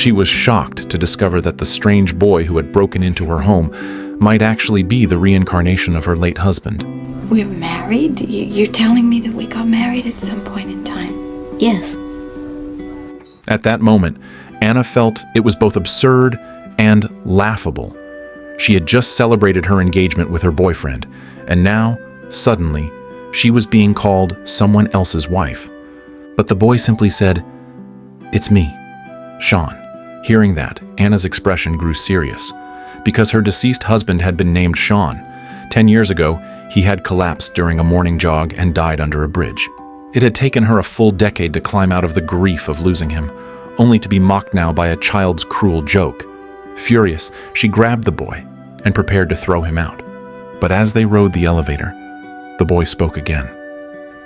She was shocked to discover that the strange boy who had broken into her home might actually be the reincarnation of her late husband. We're married? You're telling me that we got married at some point in time? Yes. At that moment, Anna felt it was both absurd and laughable. She had just celebrated her engagement with her boyfriend, and now, suddenly, she was being called someone else's wife. But the boy simply said, "It's me, Sean." Hearing that, Anna's expression grew serious. Because her deceased husband had been named Sean. 10 years ago, he had collapsed during a morning jog and died under a bridge. It had taken her a full decade to climb out of the grief of losing him, only to be mocked now by a child's cruel joke. Furious, she grabbed the boy and prepared to throw him out. But as they rode the elevator, the boy spoke again.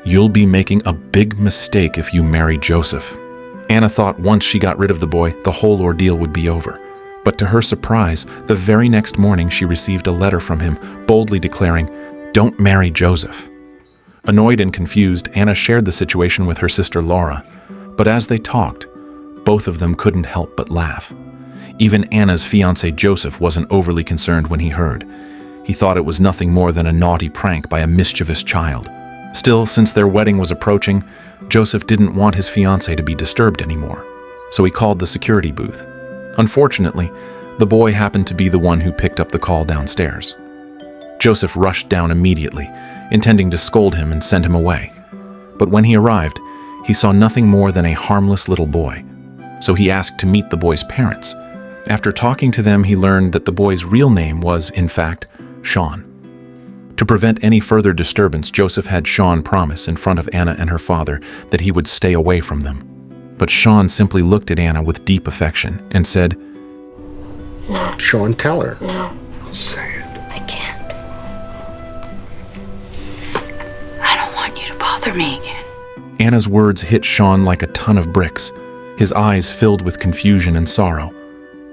"You'll be making a big mistake if you marry Joseph." Anna thought once she got rid of the boy, the whole ordeal would be over. But to her surprise, the very next morning she received a letter from him, boldly declaring, "Don't marry Joseph." Annoyed and confused, Anna shared the situation with her sister Laura. But as they talked, both of them couldn't help but laugh. Even Anna's fiancé Joseph wasn't overly concerned when he heard. He thought it was nothing more than a naughty prank by a mischievous child. Still, since their wedding was approaching, Joseph didn't want his fiancée to be disturbed anymore, so he called the security booth. Unfortunately, the boy happened to be the one who picked up the call downstairs. Joseph rushed down immediately, intending to scold him and send him away. But when he arrived, he saw nothing more than a harmless little boy, so he asked to meet the boy's parents. After talking to them, he learned that the boy's real name was, in fact, Sean. To prevent any further disturbance, Joseph had Sean promise in front of Anna and her father that he would stay away from them. But Sean simply looked at Anna with deep affection and said, "No." Sean, tell her. "No. Say it. I can't." I don't want you to bother me again. Anna's words hit Sean like a ton of bricks, his eyes filled with confusion and sorrow.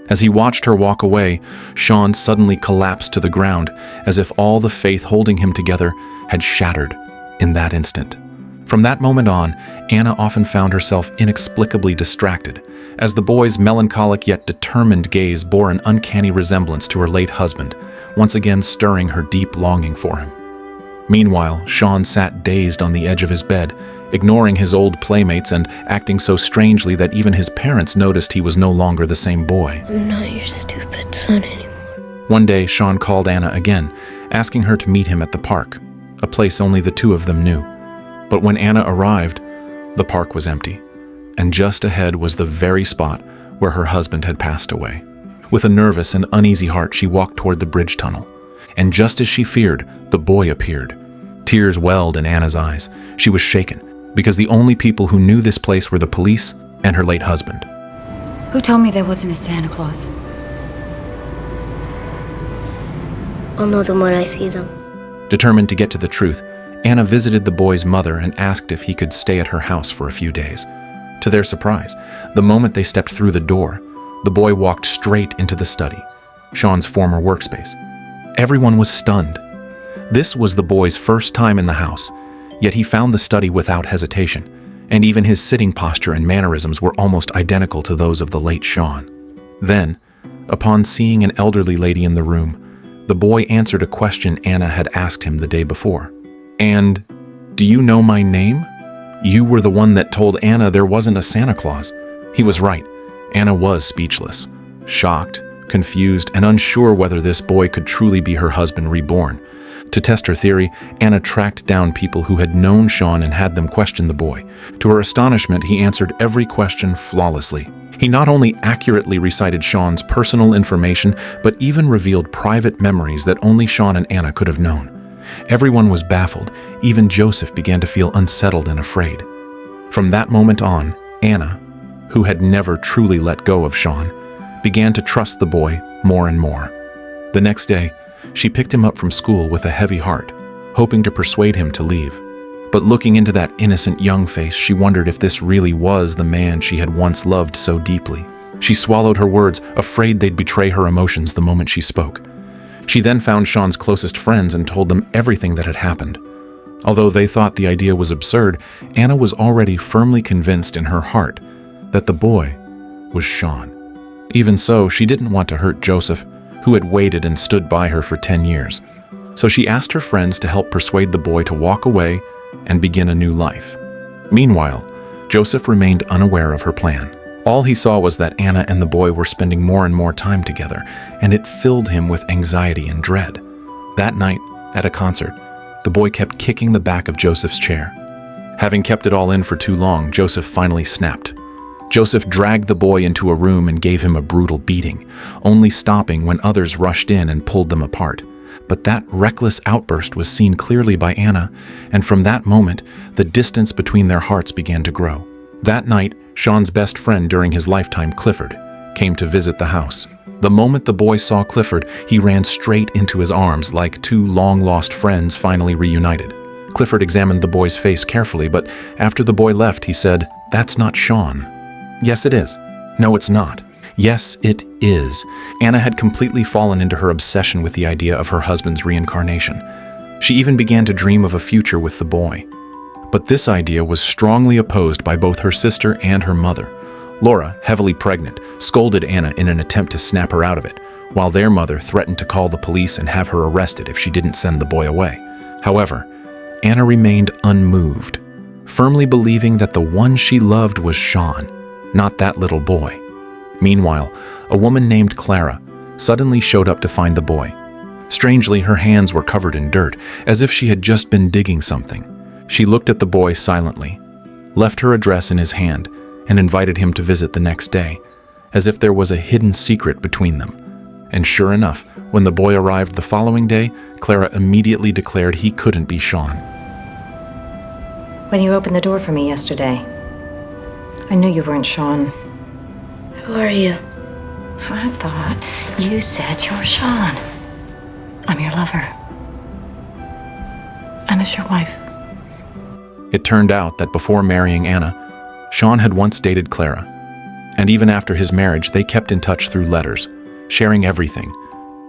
As he watched her walk away, Sean suddenly collapsed to the ground, as if all the faith holding him together had shattered in that instant. From that moment on, Anna often found herself inexplicably distracted, as the boy's melancholic yet determined gaze bore an uncanny resemblance to her late husband, once again stirring her deep longing for him. Meanwhile, Sean sat dazed on the edge of his bed, ignoring his old playmates and acting so strangely that even his parents noticed he was no longer the same boy. "I'm not your stupid son anymore." One day, Sean called Anna again, asking her to meet him at the park, a place only the two of them knew. But when Anna arrived, the park was empty, and just ahead was the very spot where her husband had passed away. With a nervous and uneasy heart, she walked toward the bridge tunnel, and just as she feared, the boy appeared. Tears welled in Anna's eyes. She was shaken, because the only people who knew this place were the police and her late husband. Who told me there wasn't a Santa Claus? I'll know them when I see them. Determined to get to the truth, Anna visited the boy's mother and asked if he could stay at her house for a few days. To their surprise, the moment they stepped through the door, the boy walked straight into the study, Sean's former workspace. Everyone was stunned. This was the boy's first time in the house, yet he found the study without hesitation, and even his sitting posture and mannerisms were almost identical to those of the late Sean. Then, upon seeing an elderly lady in the room, the boy answered a question Anna had asked him the day before. "And do you know my name? You were the one that told Anna there wasn't a Santa Claus." He was right. Anna was speechless, shocked, confused, and unsure whether this boy could truly be her husband reborn. To test her theory, Anna tracked down people who had known Sean and had them question the boy. To her astonishment, he answered every question flawlessly. He not only accurately recited Sean's personal information, but even revealed private memories that only Sean and Anna could have known. Everyone was baffled. Even Joseph began to feel unsettled and afraid. From that moment on, Anna, who had never truly let go of Sean, began to trust the boy more and more. The next day, she picked him up from school with a heavy heart, hoping to persuade him to leave. But looking into that innocent young face, she wondered if this really was the man she had once loved so deeply. She swallowed her words, afraid they'd betray her emotions the moment she spoke. She then found Sean's closest friends and told them everything that had happened. Although they thought the idea was absurd, Anna was already firmly convinced in her heart that the boy was Sean. Even so, she didn't want to hurt Joseph, who had waited and stood by her for 10 years. So she asked her friends to help persuade the boy to walk away and begin a new life. Meanwhile, Joseph remained unaware of her plan. All he saw was that Anna and the boy were spending more and more time together, and it filled him with anxiety and dread. That night, at a concert, the boy kept kicking the back of Joseph's chair. Having kept it all in for too long, Joseph finally snapped. Joseph dragged the boy into a room and gave him a brutal beating, only stopping when others rushed in and pulled them apart. But that reckless outburst was seen clearly by Anna, and from that moment, the distance between their hearts began to grow. That night, Sean's best friend during his lifetime, Clifford, came to visit the house. The moment the boy saw Clifford, he ran straight into his arms like two long-lost friends finally reunited. Clifford examined the boy's face carefully, but after the boy left, he said, "That's not Sean." "Yes, it is." "No, it's not." Yes, it is. Anna had completely fallen into her obsession with the idea of her husband's reincarnation. She even began to dream of a future with the boy. But this idea was strongly opposed by both her sister and her mother. Laura, heavily pregnant, scolded Anna in an attempt to snap her out of it, while their mother threatened to call the police and have her arrested if she didn't send the boy away. However, Anna remained unmoved, firmly believing that the one she loved was Sean, not that little boy. Meanwhile, a woman named Clara suddenly showed up to find the boy. Strangely, her hands were covered in dirt, as if she had just been digging something. She looked at the boy silently, left her address in his hand, and invited him to visit the next day, as if there was a hidden secret between them. And sure enough, when the boy arrived the following day, Clara immediately declared he couldn't be Sean. When you opened the door for me yesterday, I knew you weren't Sean. Who are you? I thought you said you're Sean. I'm your lover. Anna's your wife. It turned out that before marrying Anna, Sean had once dated Clara. And even after his marriage, they kept in touch through letters, sharing everything,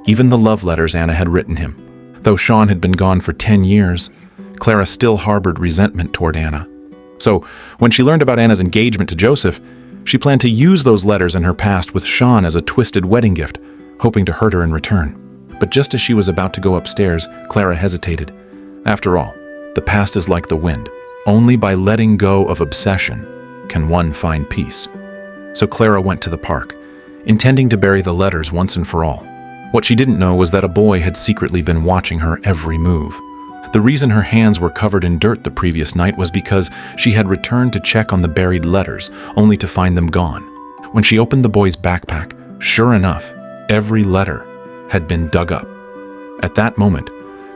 even the love letters Anna had written him. Though Sean had been gone for 10 years, Clara still harbored resentment toward Anna. So, when she learned about Anna's engagement to Joseph, she planned to use those letters in her past with Sean as a twisted wedding gift, hoping to hurt her in return. But just as she was about to go upstairs, Clara hesitated. After all, the past is like the wind. Only by letting go of obsession can one find peace. So Clara went to the park, intending to bury the letters once and for all. What she didn't know was that a boy had secretly been watching her every move. The reason her hands were covered in dirt the previous night was because she had returned to check on the buried letters, only to find them gone. When she opened the boy's backpack, sure enough, every letter had been dug up. At that moment,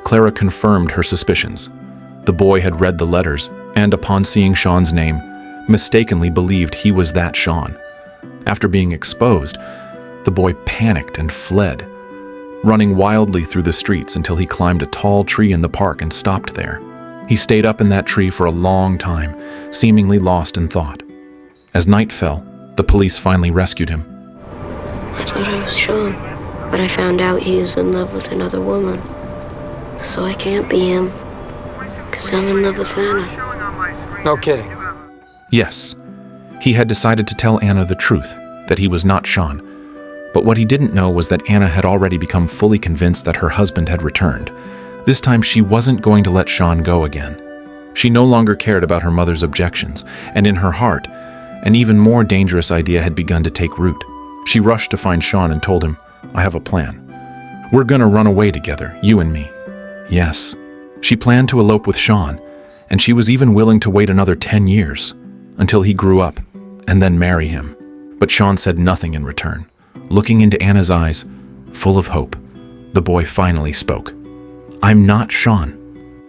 Clara confirmed her suspicions. The boy had read the letters, and upon seeing Sean's name, mistakenly believed he was that Sean. After being exposed, the boy panicked and fled, running wildly through the streets until he climbed a tall tree in the park and stopped there. He stayed up in that tree for a long time, seemingly lost in thought. As night fell, the police finally rescued him. I thought I was Sean, but I found out he is in love with another woman. So I can't be him, because I'm in love with Anna. No kidding. Yes, he had decided to tell Anna the truth, that he was not Sean. But what he didn't know was that Anna had already become fully convinced that her husband had returned. This time she wasn't going to let Sean go again. She no longer cared about her mother's objections, and in her heart, an even more dangerous idea had begun to take root. She rushed to find Sean and told him, "I have a plan. We're gonna run away together, you and me." Yes, she planned to elope with Sean, and she was even willing to wait another 10 years, until he grew up, and then marry him. But Sean said nothing in return. Looking into Anna's eyes, full of hope, the boy finally spoke. "I'm not Sean."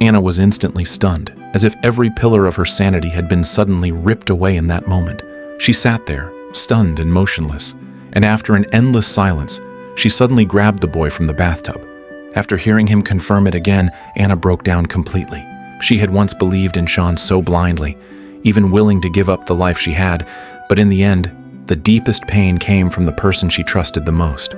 Anna was instantly stunned, as if every pillar of her sanity had been suddenly ripped away in that moment. She sat there, stunned and motionless, and after an endless silence, she suddenly grabbed the boy from the bathtub. After hearing him confirm it again, Anna broke down completely. She had once believed in Sean so blindly, even willing to give up the life she had, but in the end, the deepest pain came from the person she trusted the most.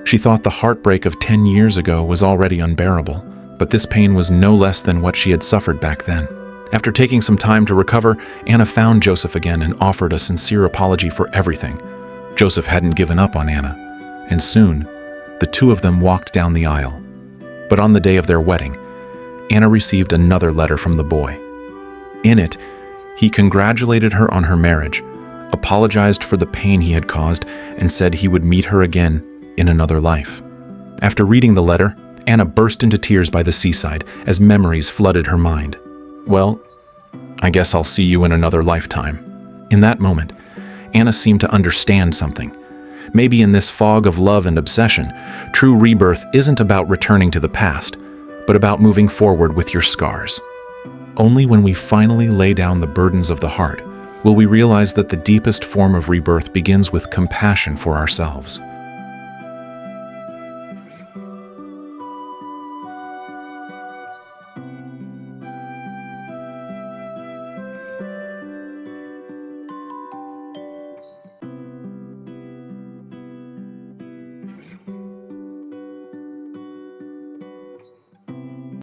She thought the heartbreak of 10 years ago was already unbearable, but this pain was no less than what she had suffered back then. After taking some time to recover, Anna found Joseph again and offered a sincere apology for everything. Joseph hadn't given up on Anna, and soon, the two of them walked down the aisle. But on the day of their wedding, Anna received another letter from the boy. In it, he congratulated her on her marriage, apologized for the pain he had caused, and said he would meet her again in another life. After reading the letter, Anna burst into tears by the seaside as memories flooded her mind. "Well, I guess I'll see you in another lifetime." In that moment, Anna seemed to understand something. Maybe in this fog of love and obsession, true rebirth isn't about returning to the past, but about moving forward with your scars. Only when we finally lay down the burdens of the heart will we realize that the deepest form of rebirth begins with compassion for ourselves.